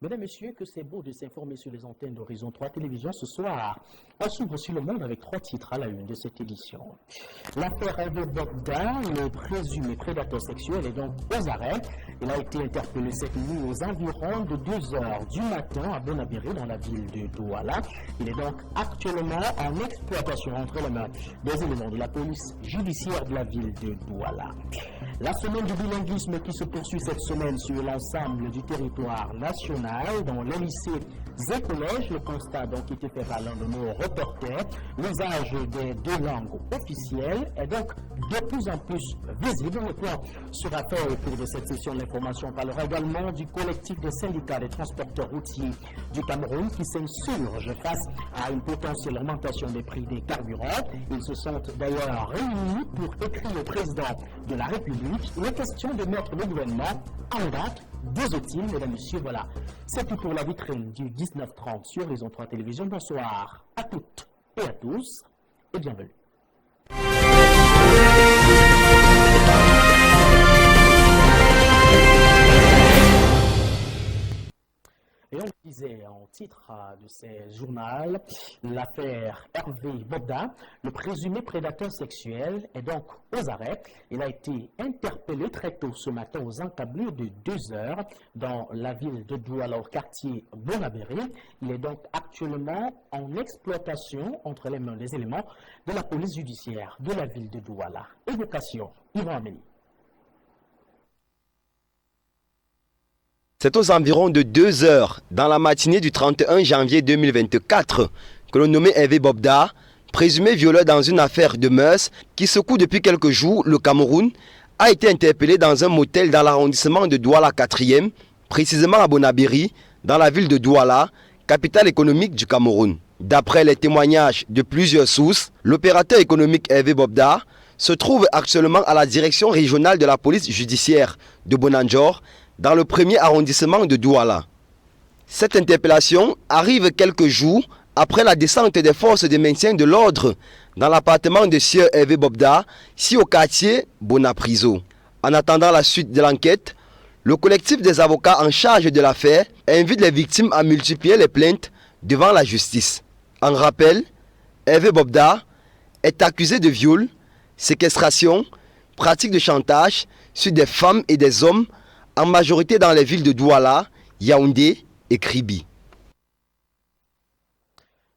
Mesdames, Messieurs, que c'est beau de s'informer sur les antennes d'Horizon 3 Télévision ce soir. On s'ouvre sur le monde avec 3 titres à la une de cette édition. L'affaire Hervé Bobda, le présumé prédateur sexuel, est donc aux arrêts. Il a été interpellé cette nuit aux environs de 2 h du matin à Bonabéry, dans la ville de Douala. Il est donc actuellement en exploitation entre les mains des éléments de la police judiciaire de la ville de Douala. La semaine du bilinguisme qui se poursuit cette semaine sur l'ensemble du territoire national, dans les lycées et collèges, le constat donc été fait par l'un de nos reporters, l'usage des 2 langues officielles est donc de plus en plus visible. Le point sera fait au cours de cette session. L'information parlera également du collectif des syndicats des transporteurs routiers du Cameroun qui s'insurge face à une potentielle augmentation des prix des carburants. Ils se sont d'ailleurs réunis pour écrire au président de la République les questions de mettre le gouvernement en date. Disent-ils, mesdames, messieurs, voilà. C'est tout pour la vitrine du 19h30 sur Horizon 3 Télévision. Bonsoir à toutes et à tous et bienvenue. Et on disait en titre de ces journaux, l'affaire Hervé Bobda, le présumé prédateur sexuel, est donc aux arrêts. Il a été interpellé très tôt ce matin aux encablures de 2 h dans la ville de Douala, au quartier Bonabéry. Il est donc actuellement en exploitation entre les mains des éléments de la police judiciaire de la ville de Douala. Évocation, Yvan Amélie. C'est aux environs de 2 h dans la matinée du 31 janvier 2024 que le nommé Hervé Bobda, présumé violeur dans une affaire de mœurs qui secoue depuis quelques jours le Cameroun, a été interpellé dans un motel dans l'arrondissement de Douala 4e, précisément à Bonabéry, dans la ville de Douala, capitale économique du Cameroun. D'après les témoignages de plusieurs sources, l'opérateur économique Hervé Bobda se trouve actuellement à la direction régionale de la police judiciaire de Bonanjor, dans le 1er arrondissement de Douala. Cette interpellation arrive quelques jours après la descente des forces de maintien de l'ordre dans l'appartement de sieur Hervé Bobda, ici au quartier Bonapriso. En attendant la suite de l'enquête, le collectif des avocats en charge de l'affaire invite les victimes à multiplier les plaintes devant la justice. En rappel, Hervé Bobda est accusé de viol, séquestration, pratique de chantage sur des femmes et des hommes, en majorité dans les villes de Douala, Yaoundé et Kribi.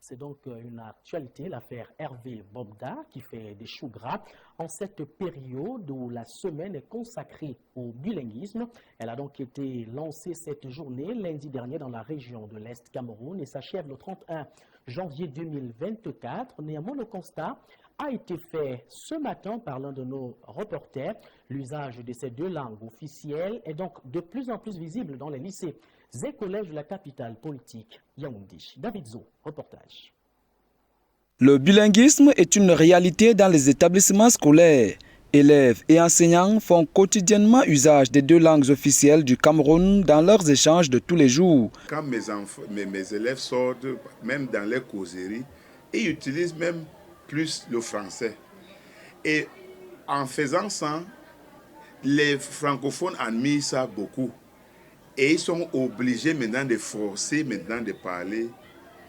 C'est donc une actualité, l'affaire Hervé Bobda, qui fait des choux gras en cette période où la semaine est consacrée au bilinguisme. Elle a donc été lancée cette journée, lundi dernier, dans la région de l'Est Cameroun et s'achève le 31 janvier 2024. Néanmoins, le constat a été fait ce matin par l'un de nos reporters. L'usage de ces 2 langues officielles est donc de plus en plus visible dans les lycées et collèges de la capitale politique, Yaoundé. David Zo, reportage. Le bilinguisme est une réalité dans les établissements scolaires. Élèves et enseignants font quotidiennement usage des 2 langues officielles du Cameroun dans leurs échanges de tous les jours. Quand mes élèves sortent, même dans les causeries, ils utilisent même plus le français. Et en faisant ça, les francophones admirent ça beaucoup. Et ils sont obligés maintenant de forcer de parler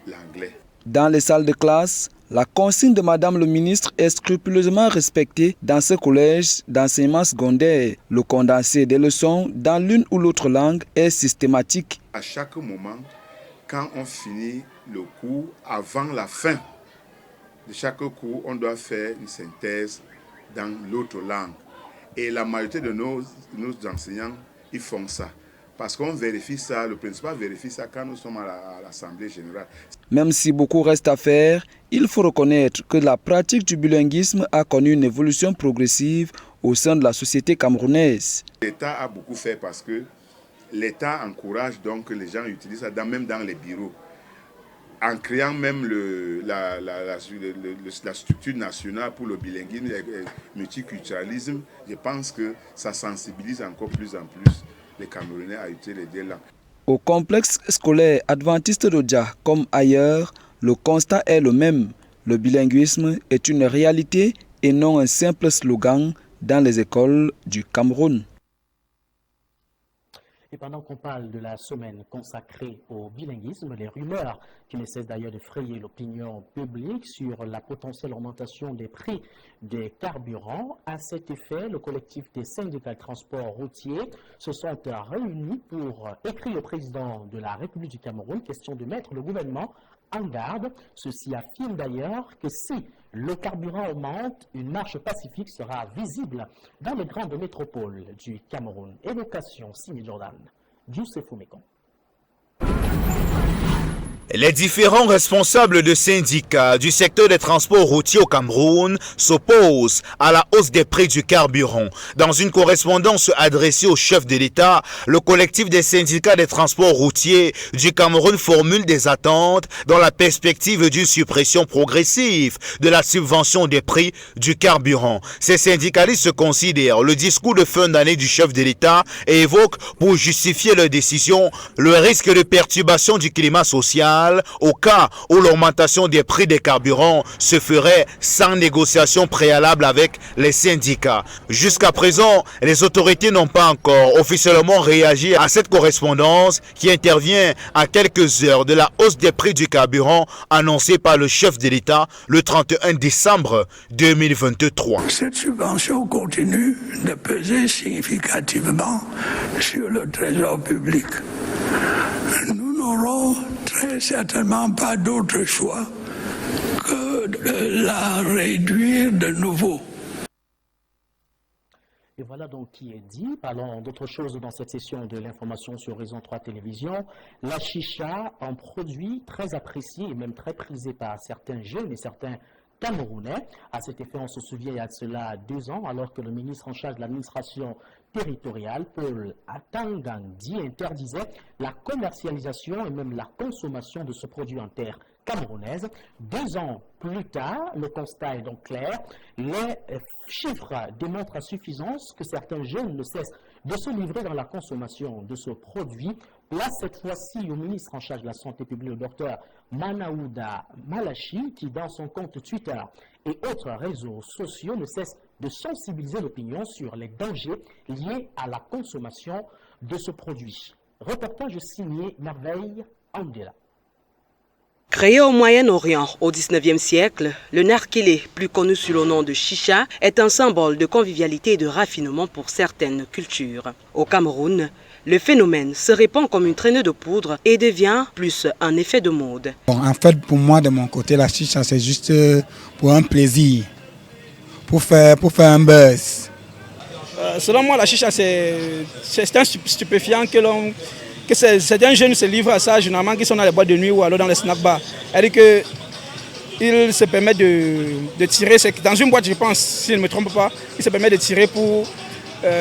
l'anglais. Dans les salles de classe, la consigne de Madame le ministre est scrupuleusement respectée dans ce collège d'enseignement secondaire. Le condensé des leçons dans l'une ou l'autre langue est systématique. À chaque moment, quand on finit le cours, avant la fin de chaque cours, on doit faire une synthèse dans l'autre langue. Et la majorité de nos enseignants, ils font ça. Parce qu'on vérifie ça, le principal vérifie ça quand nous sommes à l'Assemblée générale. Même si beaucoup reste à faire, il faut reconnaître que la pratique du bilinguisme a connu une évolution progressive au sein de la société camerounaise. L'État a beaucoup fait parce que l'État encourage donc que les gens utilisent ça, même dans les bureaux. En créant même la structure nationale pour le bilinguisme et le multiculturalisme, je pense que ça sensibilise encore plus en plus les Camerounais à utiliser les 2 langues. Au complexe scolaire adventiste d'Odja, comme ailleurs, le constat est le même. Le bilinguisme est une réalité et non un simple slogan dans les écoles du Cameroun. Et pendant qu'on parle de la semaine consacrée au bilinguisme, les rumeurs qui ne cessent d'ailleurs de frayer l'opinion publique sur la potentielle augmentation des prix des carburants. À cet effet, le collectif des syndicats de transport routier se sont réunis pour écrire au président de la République du Cameroun, question de mettre le gouvernement en garde. Ceux-ci affirment d'ailleurs que si le carburant augmente, une marche pacifique sera visible dans les grandes métropoles du Cameroun. Évocation, Simi Jordan, Youssef Oumekon. Les différents responsables de syndicats du secteur des transports routiers au Cameroun s'opposent à la hausse des prix du carburant. Dans une correspondance adressée au chef de l'État, le collectif des syndicats des transports routiers du Cameroun formule des attentes dans la perspective d'une suppression progressive de la subvention des prix du carburant. Ces syndicalistes considèrent le discours de fin d'année du chef de l'État et évoquent, pour justifier leur décision, le risque de perturbation du climat social au cas où l'augmentation des prix des carburants se ferait sans négociation préalable avec les syndicats. Jusqu'à présent, les autorités n'ont pas encore officiellement réagi à cette correspondance qui intervient à quelques heures de la hausse des prix du carburant annoncée par le chef de l'État le 31 décembre 2023. Cette subvention continue de peser significativement sur le trésor public. Nous n'aurons très certainement pas d'autre choix que de la réduire de nouveau. Et voilà donc qui est dit. Parlons d'autre chose dans cette session de l'information sur Horizon 3 Télévision. La chicha, un produit très apprécié et même très prisé par certains jeunes et certains Camerounais. À cet effet, on se souvient il y a de cela 2 ans, alors que le ministre en charge de l'administration territoriale, Paul Atangandi, interdisait la commercialisation et même la consommation de ce produit en terre camerounaise. 2 ans plus tard, le constat est donc clair. Les chiffres démontrent à suffisance que certains jeunes ne cessent de se livrer dans la consommation de ce produit. Place cette fois-ci au ministre en charge de la santé publique, le docteur Manaouda Malachi, qui dans son compte Twitter et autres réseaux sociaux ne cesse de sensibiliser l'opinion sur les dangers liés à la consommation de ce produit. Reportage signé Merveille Andela. Créé au Moyen-Orient au XIXe siècle, le narguilé, plus connu sous le nom de chicha, est un symbole de convivialité et de raffinement pour certaines cultures. Au Cameroun, le phénomène se répand comme une traînée de poudre et devient plus un effet de mode. Bon, en fait, pour moi, de mon côté, la chicha, c'est juste pour un plaisir, pour faire un buzz. Selon moi, la chicha, c'est un stupéfiant que certains jeunes se livrent à ça, généralement qui sont dans les boîtes de nuit ou alors dans les snack bars. C'est-à-dire qu'ils se permettent de tirer, dans une boîte je pense, si je ne me trompe pas, ils se permettent de tirer pour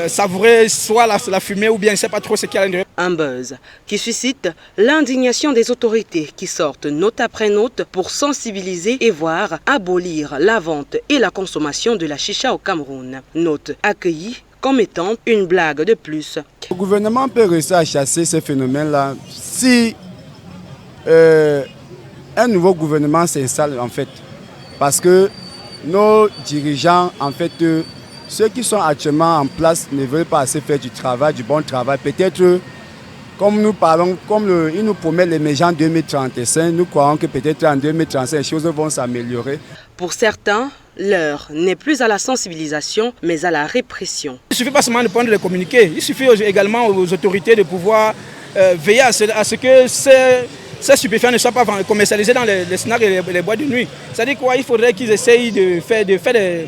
savourer soit la fumée ou bien je ne sais pas trop ce qu'il y a à l'intérieur. Un buzz qui suscite l'indignation des autorités qui sortent note après note pour sensibiliser et voire abolir la vente et la consommation de la chicha au Cameroun. Note accueillie comme étant une blague de plus. Le gouvernement peut réussir à chasser ces phénomènes-là si un nouveau gouvernement s'installe en fait. Parce que nos dirigeants, en fait, ceux qui sont actuellement en place ne veulent pas assez faire du bon travail. Peut-être, comme nous parlons, ils nous promettent l'émergence 2035, nous croyons que peut-être en 2035, les choses vont s'améliorer. Pour certains, l'heure n'est plus à la sensibilisation, mais à la répression. Il ne suffit pas seulement de prendre les communiqués, il suffit également aux autorités de pouvoir veiller à ce que ces stupéfiants ne soient pas commercialisés dans les snacks et les boîtes de nuit. C'est-à-dire quoi, il faudrait qu'ils essayent de faire des,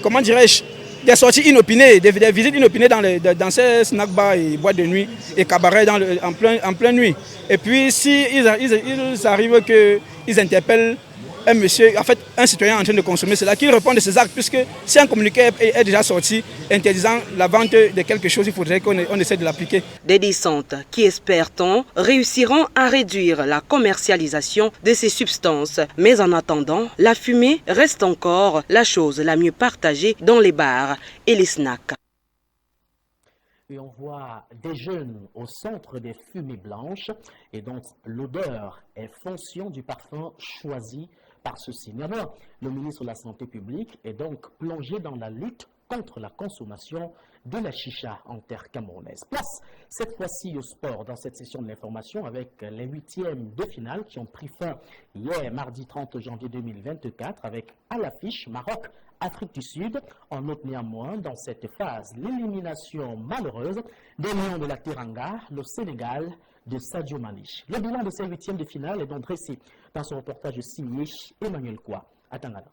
comment dirais-je, des sorties inopinées, des visites inopinées dans ces snack bars et boîtes de nuit et cabarets en pleine nuit. Et puis si ils arrivent qu'ils interpellent un monsieur, en fait un citoyen en train de consommer, c'est là qu'il répond de ses actes, puisque si un communiqué est déjà sorti interdisant la vente de quelque chose, il faudrait qu'on essaie de l'appliquer. Des descentes qui, espère-t-on, réussiront à réduire la commercialisation de ces substances. Mais en attendant, la fumée reste encore la chose la mieux partagée dans les bars et les snacks. Et on voit des jeunes au centre des fumées blanches et dont l'odeur est fonction du parfum choisi par ceux-ci. D'abord, le ministre de la Santé publique est donc plongé dans la lutte contre la consommation de la chicha en terre camerounaise. Place cette fois-ci au sport dans cette session de l'information avec les huitièmes de finale qui ont pris fin hier, mardi 30 janvier 2024, avec à l'affiche Maroc, Afrique du Sud. On note néanmoins dans cette phase l'élimination malheureuse des Lions de la Teranga, le Sénégal de Sadio Mané. Le bilan de ces huitièmes de finale est donc dressé dans son reportage signé Emmanuel Kwa à Tangana.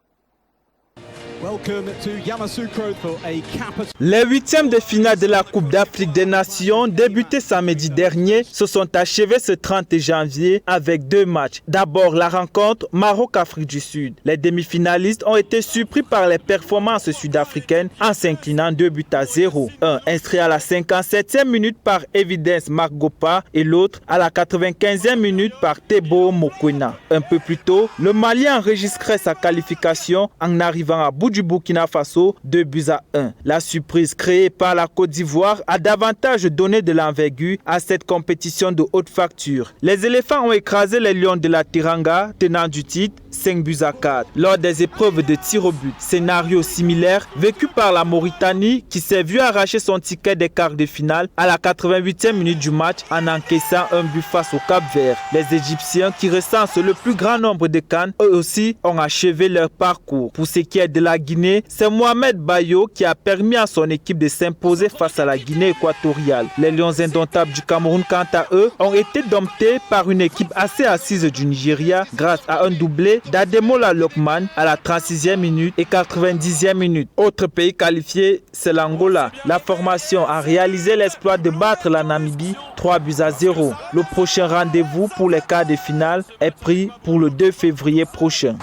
Les huitièmes de finale de la Coupe d'Afrique des Nations, débutés samedi dernier, se sont achevés ce 30 janvier avec deux matchs. D'abord la rencontre Maroc-Afrique du Sud. Les demi-finalistes ont été surpris par les performances sud-africaines en s'inclinant 2-0. Un inscrit à la 57e minute par Evidence Marc Gopa et l'autre à la 95e minute par Tebo Mokwena. Un peu plus tôt, le Mali enregistrait sa qualification en arrivant à bout du Burkina Faso, 2-1. La surprise créée par la Côte d'Ivoire a davantage donné de l'envergure à cette compétition de haute facture. Les éléphants ont écrasé les Lions de la Teranga, tenant du titre, 5-4. Lors des épreuves de tir au but, scénario similaire vécu par la Mauritanie qui s'est vu arracher son ticket des quarts de finale à la 88e minute du match en encaissant un but face au Cap-Vert. Les Égyptiens qui recensent le plus grand nombre de CAN, eux aussi, ont achevé leur parcours. Pour ce qui est de la Guinée, c'est Mohamed Bayo qui a permis à son équipe de s'imposer face à la Guinée équatoriale. Les Lions indomptables du Cameroun, quant à eux, ont été domptés par une équipe assez assise du Nigeria grâce à un doublé d'Ademola Lookman à la 36e minute et 90e minute. Autre pays qualifié, c'est l'Angola. La formation a réalisé l'exploit de battre la Namibie 3-0. Le prochain rendez-vous pour les quarts de finale est pris pour le 2 février prochain.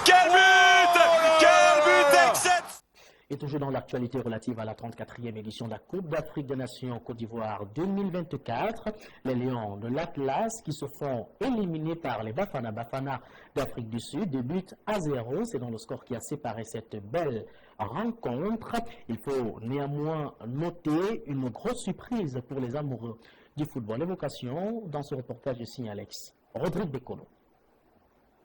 Et toujours dans l'actualité relative à la 34e édition de la Coupe d'Afrique des Nations Côte d'Ivoire 2024, les Lions de l'Atlas qui se font éliminer par les Bafana d'Afrique du Sud, 2-0. C'est dans le score qui a séparé cette belle rencontre. Il faut néanmoins noter une grosse surprise pour les amoureux du football. Évocation dans ce reportage de Signe Alex. Rodrigue Bekolo.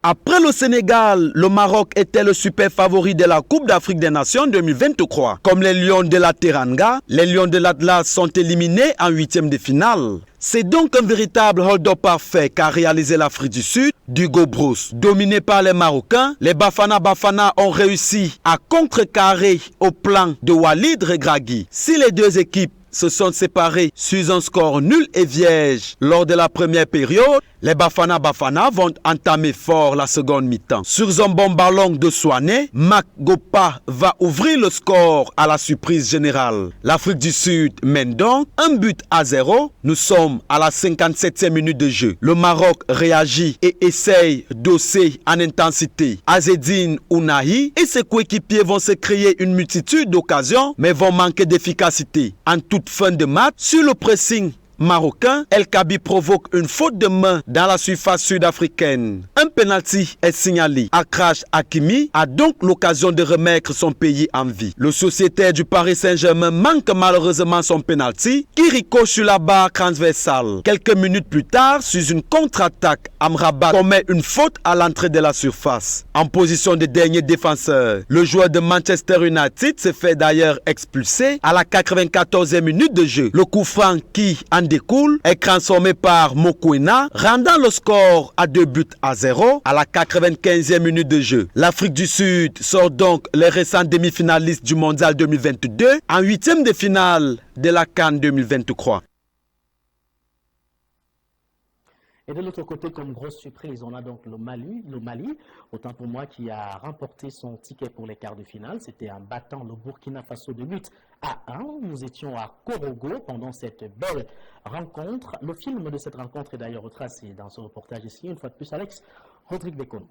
Après le Sénégal, le Maroc était le super favori de la Coupe d'Afrique des Nations 2023. Comme les Lions de la Teranga, les Lions de l'Atlas sont éliminés en huitième de finale. C'est donc un véritable hold-up parfait qu'a réalisé l'Afrique du Sud d'Hugo Broos. Dominés par les Marocains, les Bafana ont réussi à contrecarrer au plan de Walid Regragui. Si les deux équipes se sont séparés sur un score nul et vierge lors de la première période, les Bafana vont entamer fort la seconde mi-temps. Sur un bon ballon de Soané, Mac Gopa va ouvrir le score à la surprise générale. L'Afrique du Sud mène donc 1-0. Nous sommes à la 57e minute de jeu. Le Maroc réagit et essaye d'osser en intensité. Azzedine Ounahi et ses coéquipiers vont se créer une multitude d'occasions, mais vont manquer d'efficacité. En toute fin de match, sur le pressing marocain, El Kabi provoque une faute de main dans la surface sud-africaine. Un penalty est signalé. Akrach Hakimi a donc l'occasion de remettre son pays en vie. Le sociétaire du Paris Saint-Germain manque malheureusement son penalty qui ricoche sur la barre transversale. Quelques minutes plus tard, sur une contre-attaque, Amrabat commet une faute à l'entrée de la surface. En position de dernier défenseur, le joueur de Manchester United se fait d'ailleurs expulser à la 94e minute de jeu. Le coup franc qui en découle est transformé par Mokwena, rendant le score à 2-0 à la 95e minute de jeu. L'Afrique du Sud sort donc les récents demi-finalistes du Mondial 2022 en huitième de finale de la CAN 2023. Et de l'autre côté, comme grosse surprise, on a donc le Mali, autant pour moi, qui a remporté son ticket pour les quarts de finale. C'était en battant le Burkina Faso de 8-1. Nous étions à Korogo pendant cette belle rencontre. Le film de cette rencontre est d'ailleurs retracé dans ce reportage ici. Une fois de plus, Alex, Rodrigue Bekono.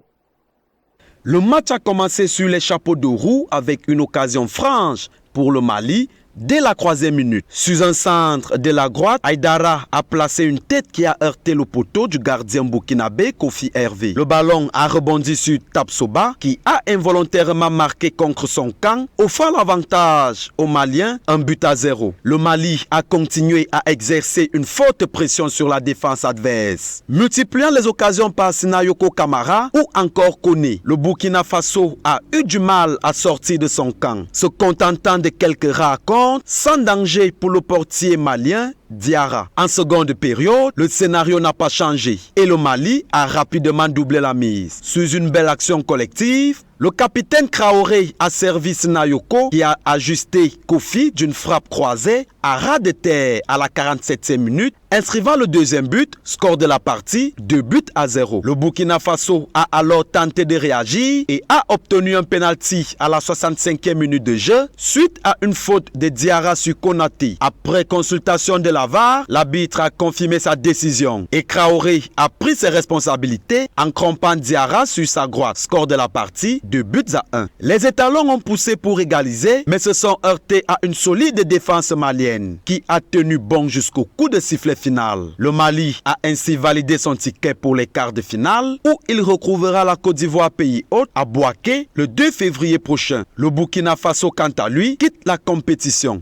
Le match a commencé sur les chapeaux de roue avec une occasion franche pour le Mali dès la 3e minute. Sur un centre de la droite, Aïdara a placé une tête qui a heurté le poteau du gardien burkinabé Kofi Hervé. Le ballon a rebondi sur Tapsoba qui a involontairement marqué contre son camp, offrant l'avantage aux Maliens, 1-0. Le Mali a continué à exercer une forte pression sur la défense adverse, multipliant les occasions par Sinayoko Kamara ou encore Koné. Le Burkina Faso a eu du mal à sortir de son camp, se contentant de quelques rares comptes, sans danger pour le portier malien Diarra. En seconde période, le scénario n'a pas changé et le Mali a rapidement doublé la mise. Sous une belle action collective, le capitaine Traoré a servi Sinayoko qui a ajusté Kofi d'une frappe croisée à ras de terre à la 47e minute, inscrivant le deuxième but, score de la partie, 2-0. Le Burkina Faso a alors tenté de réagir et a obtenu un penalty à la 65e minute de jeu suite à une faute de Diarra sur Konaté. Après consultation de la VAR, l'arbitre a confirmé sa décision et Traoré a pris ses responsabilités en crampant Diarra sur sa droite, score de la partie, 2-1. Les étalons ont poussé pour égaliser, mais se sont heurtés à une solide défense malienne qui a tenu bon jusqu'au coup de sifflet final. Le Mali a ainsi validé son ticket pour les quarts de finale où il retrouvera la Côte d'Ivoire pays hôte à Bouaké le 2 février prochain. Le Burkina Faso, quant à lui, quitte la compétition.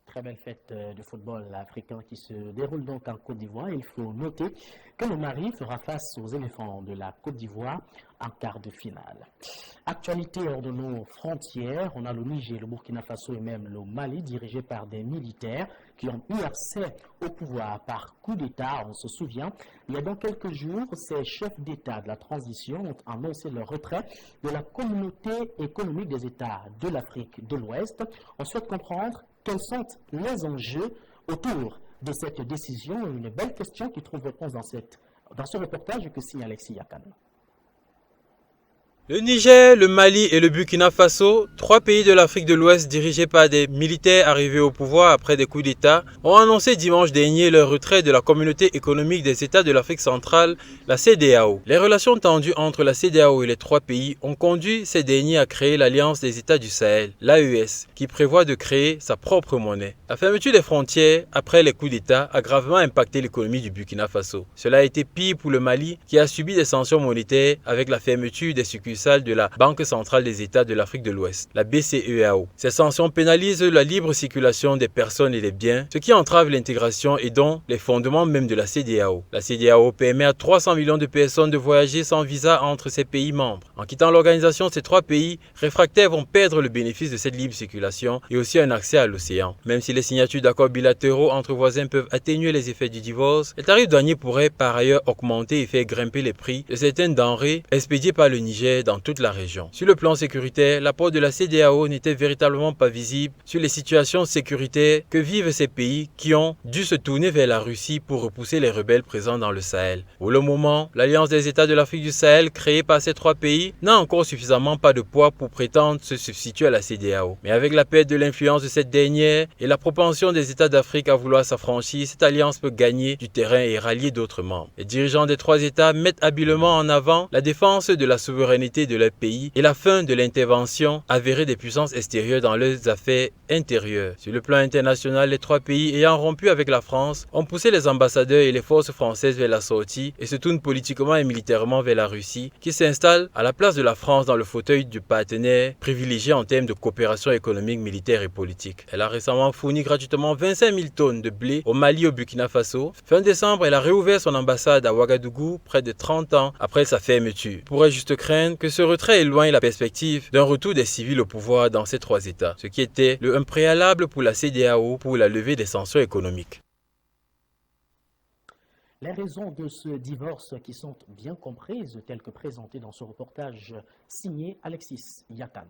Très belle fête de football africain qui se déroule donc en Côte d'Ivoire. Il faut noter que le Mali fera face aux éléphants de la Côte d'Ivoire en quart de finale. Actualité hors de nos frontières, on a le Niger, le Burkina Faso et même le Mali dirigés par des militaires qui ont eu accès au pouvoir par coup d'État. On se souvient, il y a donc quelques jours, ces chefs d'État de la transition ont annoncé leur retrait de la communauté économique des États de l'Afrique de l'Ouest. On souhaite comprendre quels sont les enjeux autour de cette décision. Une belle question qui trouve réponse dans ce reportage que signe Alexis Yakan. Le Niger, le Mali et le Burkina Faso, trois pays de l'Afrique de l'Ouest dirigés par des militaires arrivés au pouvoir après des coups d'État, ont annoncé dimanche dernier leur retrait de la communauté économique des États de l'Afrique centrale, la CEDEAO. Les relations tendues entre la CEDEAO et les trois pays ont conduit ces derniers à créer l'Alliance des États du Sahel, l'AES, qui prévoit de créer sa propre monnaie. La fermeture des frontières après les coups d'État a gravement impacté l'économie du Burkina Faso. Cela a été pire pour le Mali qui a subi des sanctions monétaires avec la fermeture des succursales de la Banque centrale des États de l'Afrique de l'Ouest, la BCEAO. Ces sanctions pénalisent la libre circulation des personnes et des biens, ce qui entrave l'intégration et donc les fondements même de la CEDEAO. La CEDEAO permet à 300 millions de personnes de voyager sans visa entre ces pays membres. En quittant l'organisation, ces trois pays réfractaires vont perdre le bénéfice de cette libre circulation et aussi un accès à l'océan. Même si les signatures d'accords bilatéraux entre voisins peuvent atténuer les effets du divorce, les tarifs douaniers pourraient par ailleurs augmenter et faire grimper les prix de certaines denrées expédiées par le Niger dans toute la région. Sur le plan sécuritaire, l'apport de la CEDEAO n'était véritablement pas visible sur les situations sécuritaires que vivent ces pays qui ont dû se tourner vers la Russie pour repousser les rebelles présents dans le Sahel. Pour le moment, l'Alliance des États de l'Afrique du Sahel, créée par ces trois pays, n'a encore suffisamment pas de poids pour prétendre se substituer à la CEDEAO. Mais avec la perte de l'influence de cette dernière et la propension des États d'Afrique à vouloir s'affranchir, cette alliance peut gagner du terrain et rallier d'autres membres. Les dirigeants des trois États mettent habilement en avant la défense de la souveraineté de leur pays et la fin de l'intervention avérée des puissances extérieures dans leurs affaires intérieures. Sur le plan international, les trois pays ayant rompu avec la France ont poussé les ambassadeurs et les forces françaises vers la sortie et se tournent politiquement et militairement vers la Russie qui s'installe à la place de la France dans le fauteuil du partenaire privilégié en termes de coopération économique, militaire et politique. Elle a récemment fourni gratuitement 25 000 tonnes de blé au Mali et au Burkina Faso. Fin décembre, elle a réouvert son ambassade à Ouagadougou près de 30 ans après sa fermeture. On pourrait juste craindre que ce retrait éloigne la perspective d'un retour des civils au pouvoir dans ces trois États, ce qui était un préalable pour la CEDEAO pour la levée des sanctions économiques. Les raisons de ce divorce qui sont bien comprises, telles que présentées dans ce reportage signé Alexis Yakan.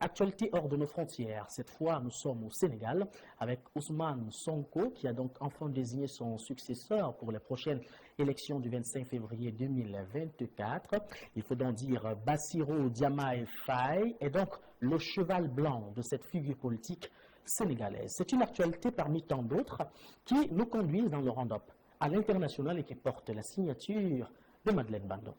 Actualité hors de nos frontières. Cette fois, nous sommes au Sénégal avec Ousmane Sonko qui a donc enfin désigné son successeur pour les prochaines élections du 25 février 2024. Il faut donc dire Bassirou Diomaye Faye est donc le cheval blanc de cette figure politique sénégalaise. C'est une actualité parmi tant d'autres qui nous conduisent dans le round-up à l'international et qui porte la signature de Madeleine Bando.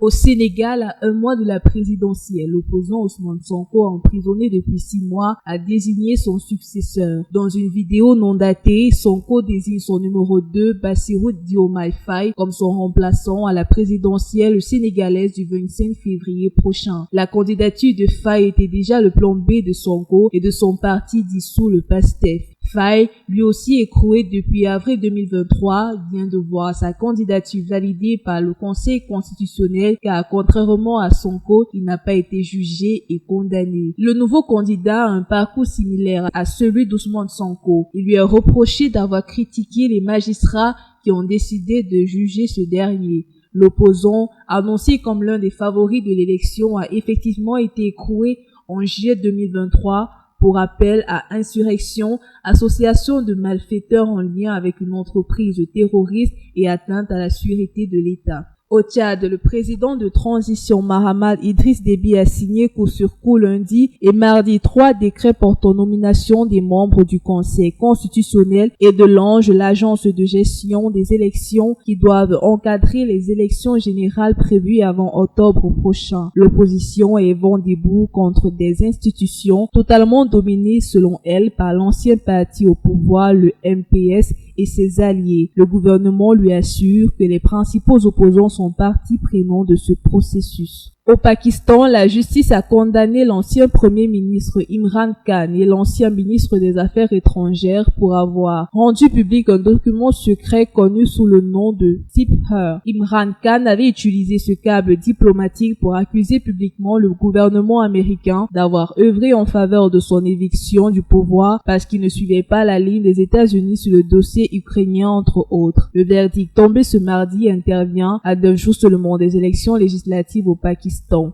Au Sénégal, à un mois de la présidentielle, l'opposant Ousmane Sonko, emprisonné depuis 6 mois, a désigné son successeur. Dans une vidéo non datée, Sonko désigne son numéro 2, Bassirou Diomaye Faye, comme son remplaçant à la présidentielle sénégalaise du 25 février prochain. La candidature de Faye était déjà le plan B de Sonko et de son parti dissous, le PASTEF. Faye, lui aussi écroué depuis avril 2023, vient de voir sa candidature validée par le Conseil constitutionnel car contrairement à Sonko, il n'a pas été jugé et condamné. Le nouveau candidat a un parcours similaire à celui d'Ousmane Sonko. Il lui est reproché d'avoir critiqué les magistrats qui ont décidé de juger ce dernier. L'opposant, annoncé comme l'un des favoris de l'élection, a effectivement été écroué en juillet 2023 pour appel à insurrection, association de malfaiteurs en lien avec une entreprise terroriste et atteinte à la sûreté de l'État. Au Tchad, le président de transition Mahamat Idriss Déby a signé coup sur coup lundi et mardi 3 décrets portant nomination des membres du Conseil constitutionnel et de l'ANGE, l'agence de gestion des élections qui doivent encadrer les élections générales prévues avant octobre prochain. L'opposition est vent debout contre des institutions totalement dominées selon elle par l'ancien parti au pouvoir, le MPS, et ses alliés. Le gouvernement lui assure que les principaux opposants sont partie prenante de ce processus. Au Pakistan, la justice a condamné l'ancien premier ministre Imran Khan et l'ancien ministre des Affaires étrangères pour avoir rendu public un document secret connu sous le nom de Tip-Her. Imran Khan avait utilisé ce câble diplomatique pour accuser publiquement le gouvernement américain d'avoir œuvré en faveur de son éviction du pouvoir parce qu'il ne suivait pas la ligne des États-Unis sur le dossier ukrainien entre autres. Le verdict tombé ce mardi intervient à 9 jours seulement des élections législatives au Pakistan.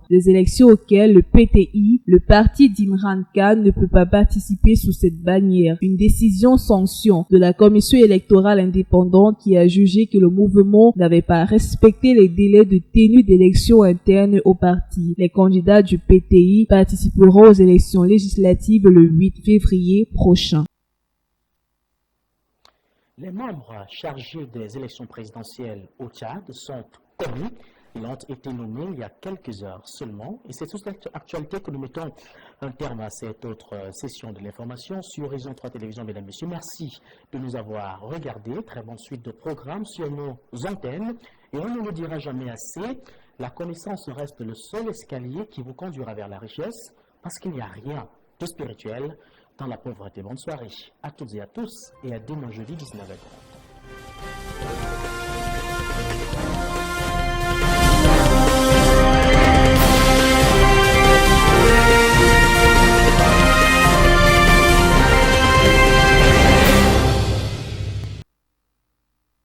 Des élections auxquelles le PTI, le parti d'Imran Khan, ne peut pas participer sous cette bannière. Une décision sanction de la commission électorale indépendante qui a jugé que le mouvement n'avait pas respecté les délais de tenue d'élections internes au parti. Les candidats du PTI participeront aux élections législatives le 8 février prochain. Les membres chargés des élections présidentielles au Tchad sont connus. Ils ont été nommés il y a quelques heures seulement. Et c'est toute cette actualité que nous mettons un terme à cette autre session de l'information sur Horizon 3 Télévision. Mesdames et messieurs, merci de nous avoir regardés. Très bonne suite de programmes sur nos antennes. Et on ne le dira jamais assez, la connaissance reste le seul escalier qui vous conduira vers la richesse parce qu'il n'y a rien de spirituel dans la pauvreté. Bonne soirée à toutes et à tous et à demain jeudi 19h30.